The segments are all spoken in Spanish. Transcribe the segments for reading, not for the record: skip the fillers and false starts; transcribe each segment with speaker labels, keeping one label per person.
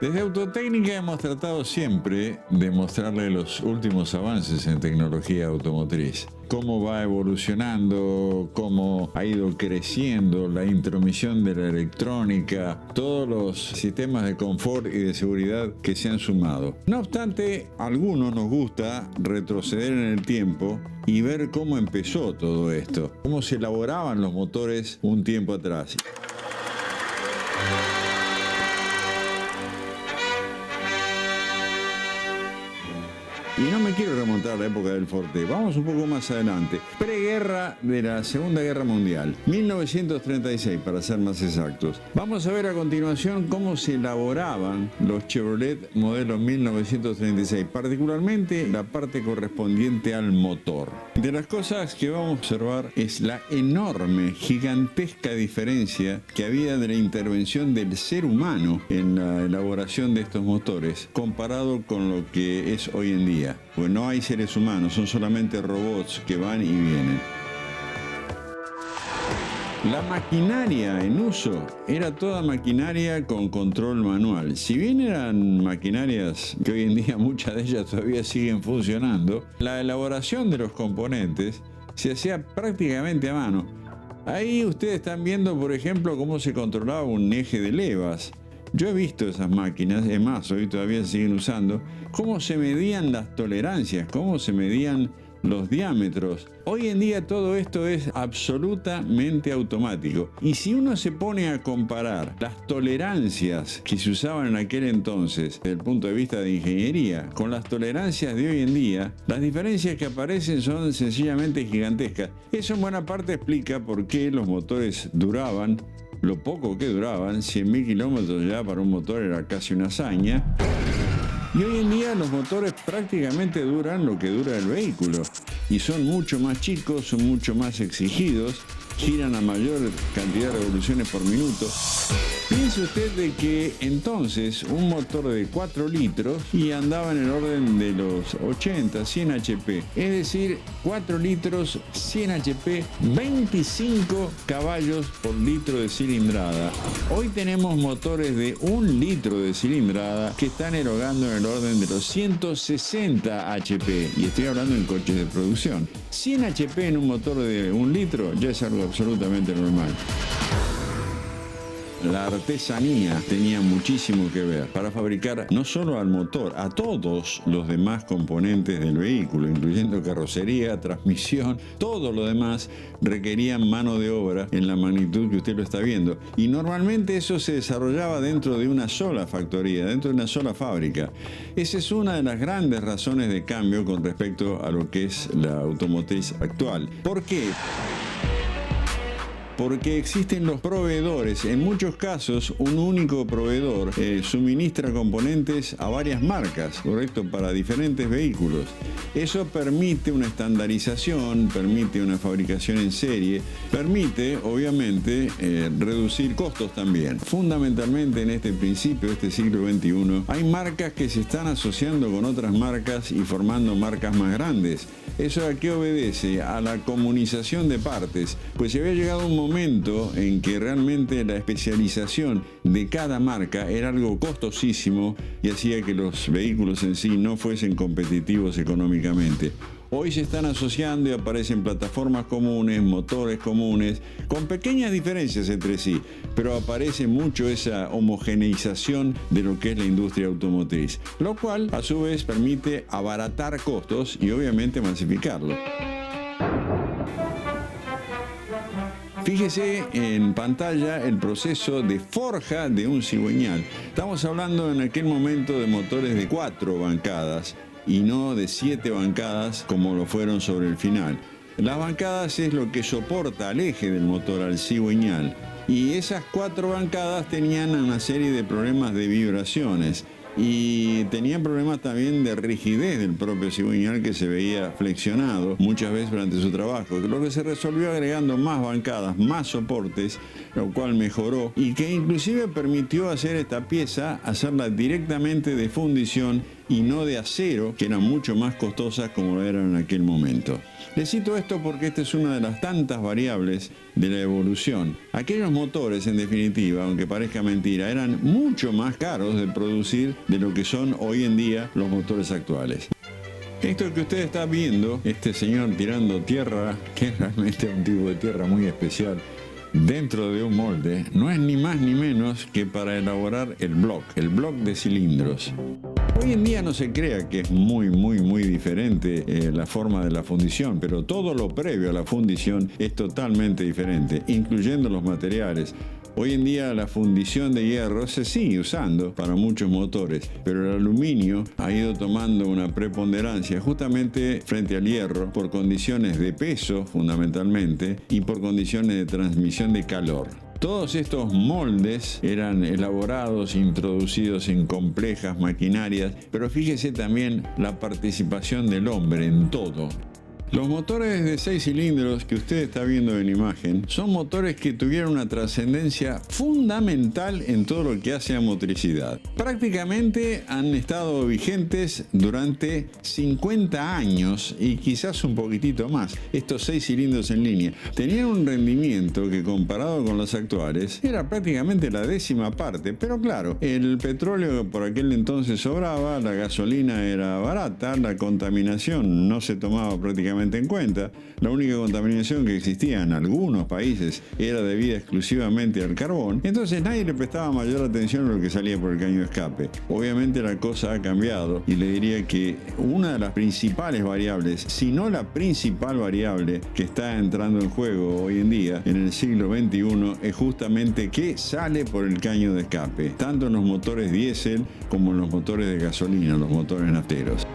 Speaker 1: Desde Autotécnica hemos tratado siempre de mostrarle los últimos avances en tecnología automotriz. Cómo va evolucionando, cómo ha ido creciendo la intromisión de la electrónica, todos los sistemas de confort y de seguridad que se han sumado. No obstante, a algunos nos gusta retroceder en el tiempo y ver cómo empezó todo esto, cómo se elaboraban los motores un tiempo atrás. Y no me quiero remontar a la época del Forte, vamos un poco más adelante. Preguerra de la Segunda Guerra Mundial, 1936 para ser más exactos. Vamos a ver a continuación cómo se elaboraban los Chevrolet modelo 1936, particularmente la parte correspondiente al motor. De las cosas que vamos a observar es la enorme, gigantesca diferencia que había de la intervención del ser humano en la elaboración de estos motores, comparado con lo que es hoy en día. Pues no hay seres humanos, son solamente robots que van y vienen. La maquinaria en uso era toda maquinaria con control manual. Si bien eran maquinarias que hoy en día muchas de ellas todavía siguen funcionando, la elaboración de los componentes se hacía prácticamente a mano. Ahí ustedes están viendo, por ejemplo, cómo se controlaba un eje de levas. Yo he visto esas máquinas, es más, hoy todavía se siguen usando, cómo se medían las tolerancias, cómo se medían los diámetros. Hoy en día todo esto es absolutamente automático. Y si uno se pone a comparar las tolerancias que se usaban en aquel entonces, desde el punto de vista de ingeniería, con las tolerancias de hoy en día, las diferencias que aparecen son sencillamente gigantescas. Eso en buena parte explica por qué los motores duraban lo poco que duraban. 100.000 kilómetros ya para un motor era casi una hazaña. Y hoy en día los motores prácticamente duran lo que dura el vehículo. Y son mucho más chicos, son mucho más exigidos, giran a mayor cantidad de revoluciones por minuto. Piense usted de que entonces un motor de 4 litros y andaba en el orden de los 80, 100 HP. Es decir, 4 litros, 100 HP, 25 caballos por litro de cilindrada. Hoy tenemos motores de 1 litro de cilindrada que están erogando en el orden de los 160 HP. Y estoy hablando en coches de producción. 100 HP en un motor de 1 litro ya es algo absolutamente normal. La artesanía tenía muchísimo que ver para fabricar no solo al motor, a todos los demás componentes del vehículo, incluyendo carrocería, transmisión, todo lo demás requerían mano de obra en la magnitud que usted lo está viendo. Y normalmente eso se desarrollaba dentro de una sola factoría, dentro de una sola fábrica. Esa es una de las grandes razones de cambio con respecto a lo que es la automotriz actual. ¿Por qué? Porque existen los proveedores. En muchos casos, un único proveedor suministra componentes a varias marcas, ¿correcto? Para diferentes vehículos. Eso permite una estandarización, permite una fabricación en serie, permite, obviamente, reducir costos también. Fundamentalmente en este principio, este siglo XXI, hay marcas que se están asociando con otras marcas y formando marcas más grandes. ¿Eso a qué obedece? A la comunización de partes. Pues se había llegado un momento en que realmente la especialización de cada marca era algo costosísimo y hacía que los vehículos en sí no fuesen competitivos económicamente. Hoy se están asociando y aparecen plataformas comunes, motores comunes, con pequeñas diferencias entre sí, pero aparece mucho esa homogeneización de lo que es la industria automotriz, lo cual a su vez permite abaratar costos y obviamente masificarlo. Fíjese en pantalla el proceso de forja de un cigüeñal. Estamos hablando en aquel momento de motores de 4 bancadas y no de 7 bancadas como lo fueron sobre el final. Las bancadas es lo que soporta al eje del motor, al cigüeñal. Y esas 4 bancadas tenían una serie de problemas de vibraciones. Y tenían problemas también de rigidez del propio cigüeñal, que se veía flexionado muchas veces durante su trabajo, lo que se resolvió agregando más bancadas, más soportes, lo cual mejoró y que inclusive permitió hacer esta pieza, hacerla directamente de fundición y no de acero, que eran mucho más costosas como lo eran en aquel momento. Les cito esto porque esta es una de las tantas variables de la evolución. Aquellos motores, en definitiva, aunque parezca mentira, eran mucho más caros de producir de lo que son hoy en día los motores actuales. Esto que usted está viendo, este señor tirando tierra, que es realmente un tipo de tierra muy especial, dentro de un molde, no es ni más ni menos que para elaborar el block de cilindros. Hoy en día no se crea que es muy diferente la forma de la fundición, pero todo lo previo a la fundición es totalmente diferente, incluyendo los materiales. Hoy en día la fundición de hierro se sigue usando para muchos motores, pero el aluminio ha ido tomando una preponderancia justamente frente al hierro por condiciones de peso fundamentalmente y por condiciones de transmisión de calor. Todos estos moldes eran elaborados, introducidos en complejas maquinarias, pero fíjese también la participación del hombre en todo. Los motores de 6 cilindros que usted está viendo en imagen son motores que tuvieron una trascendencia fundamental en todo lo que hace a motricidad. Prácticamente han estado vigentes durante 50 años y quizás un poquitito más. Estos 6 cilindros en línea tenían un rendimiento que comparado con los actuales era prácticamente la 10ª parte, pero claro, el petróleo por aquel entonces sobraba, la gasolina era barata, la contaminación no se tomaba prácticamente en cuenta. La única contaminación que existía en algunos países era debida exclusivamente al carbón, entonces nadie le prestaba mayor atención a lo que salía por el caño de escape. Obviamente la cosa ha cambiado y le diría que una de las principales variables, si no la principal variable que está entrando en juego hoy en día en el siglo XXI es justamente qué sale por el caño de escape, tanto en los motores diésel como en los motores de gasolina, los motores nafteros.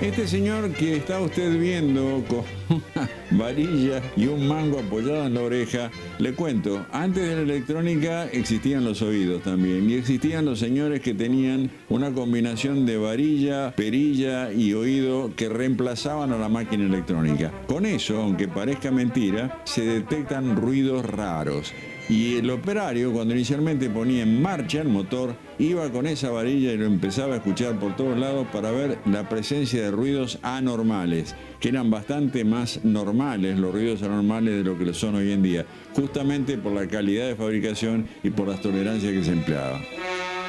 Speaker 1: Este señor que está usted viendo con una varilla y un mango apoyado en la oreja, le cuento, antes de la electrónica existían los oídos también y existían los señores que tenían una combinación de varilla, perilla y oído que reemplazaban a la máquina electrónica. Con eso, aunque parezca mentira, se detectan ruidos raros. Y el operario, cuando inicialmente ponía en marcha el motor, iba con esa varilla y lo empezaba a escuchar por todos lados para ver la presencia de ruidos anormales, que eran bastante más normales, los ruidos anormales de lo que lo son hoy en día, justamente por la calidad de fabricación y por las tolerancias que se empleaban.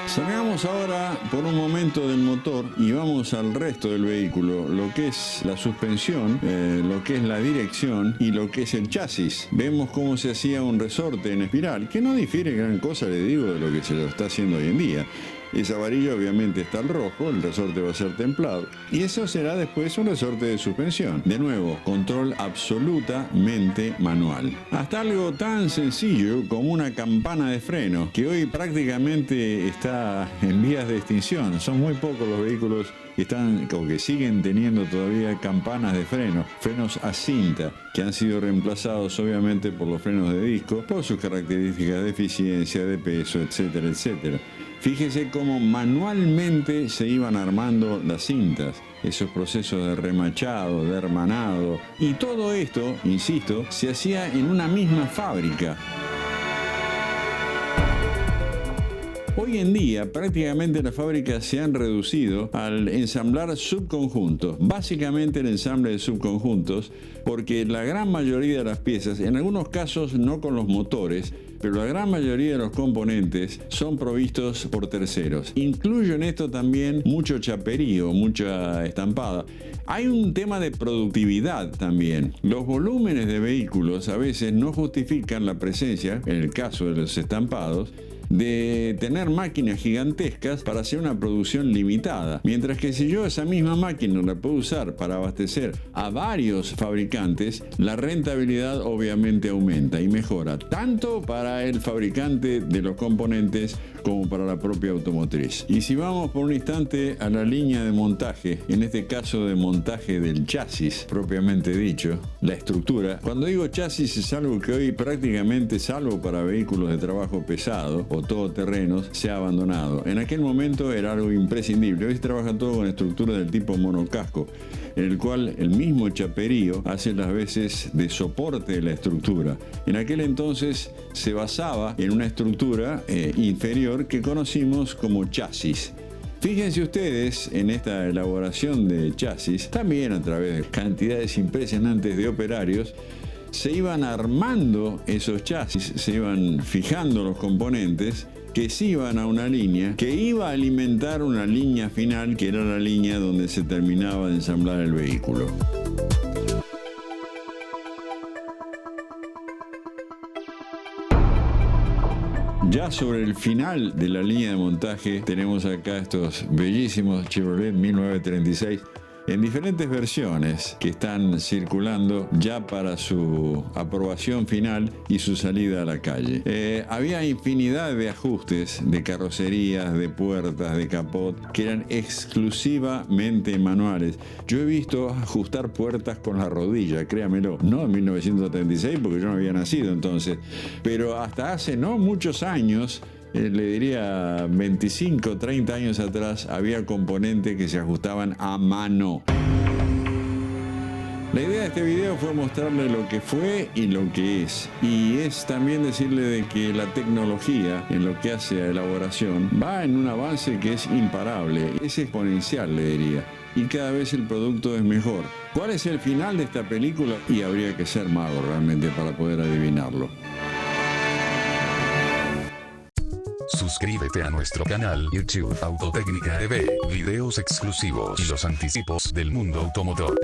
Speaker 1: Salgamos ahora por un momento del motor y vamos al resto del vehículo, lo que es la suspensión, lo que es la dirección y lo que es el chasis. Vemos cómo se hacía un resorte en espiral, que no difiere gran cosa, le digo, de lo que se lo está haciendo hoy en día. Esa varilla obviamente está al rojo, el resorte va a ser templado y eso será después un resorte de suspensión. De nuevo, control absolutamente manual. Hasta algo tan sencillo como una campana de freno, que hoy prácticamente está en vías de extinción. Son muy pocos los vehículos que están o que siguen teniendo todavía campanas de freno, frenos a cinta, que han sido reemplazados obviamente por los frenos de disco, por sus características de eficiencia, de peso, etcétera, etcétera. Fíjese cómo manualmente se iban armando las cintas, esos procesos de remachado, de hermanado, y todo esto, insisto, se hacía en una misma fábrica. Hoy en día prácticamente las fábricas se han reducido al ensamblar subconjuntos, básicamente el ensamble de subconjuntos, porque la gran mayoría de las piezas, en algunos casos no con los motores, pero la gran mayoría de los componentes son provistos por terceros. Incluyo en esto también mucho chaperío, mucha estampada. Hay un tema de productividad también. Los volúmenes de vehículos a veces no justifican la presencia, en el caso de los estampados, de tener máquinas gigantescas para hacer una producción limitada. Mientras que si yo esa misma máquina la puedo usar para abastecer a varios fabricantes, la rentabilidad obviamente aumenta y mejora, tanto para el fabricante de los componentes como para la propia automotriz. Y si vamos por un instante a la línea de montaje, en este caso de montaje del chasis propiamente dicho, la estructura. Cuando digo chasis es algo que hoy prácticamente, salvo para vehículos de trabajo pesado o o todoterrenos se ha abandonado. En aquel momento era algo imprescindible. Hoy se trabaja todo con estructuras del tipo monocasco, en el cual el mismo chaperío hace las veces de soporte de la estructura. En aquel entonces se basaba en una estructura inferior que conocimos como chasis. Fíjense ustedes en esta elaboración de chasis, también a través de cantidades impresionantes de operarios, se iban armando esos chasis, se iban fijando los componentes que se iban a una línea que iba a alimentar una línea final, que era la línea donde se terminaba de ensamblar el vehículo. Ya sobre el final de la línea de montaje tenemos acá estos bellísimos Chevrolet 1936 en diferentes versiones que están circulando ya para su aprobación final y su salida a la calle. Había infinidad de ajustes de carrocerías, de puertas, de capot, que eran exclusivamente manuales. Yo he visto ajustar puertas con la rodilla, créamelo, no en 1936 porque yo no había nacido entonces, pero hasta hace no muchos años, le diría 25, 30 años atrás, había componentes que se ajustaban a mano. La idea de este video fue mostrarle lo que fue y lo que es. Y es también decirle de que la tecnología, en lo que hace a elaboración, va en un avance que es imparable. Es exponencial, le diría. Y cada vez el producto es mejor. ¿Cuál es el final de esta película? Y habría que ser mago realmente para poder adivinarlo.
Speaker 2: Suscríbete a nuestro canal YouTube Autotécnica TV, videos exclusivos y los anticipos del mundo automotor.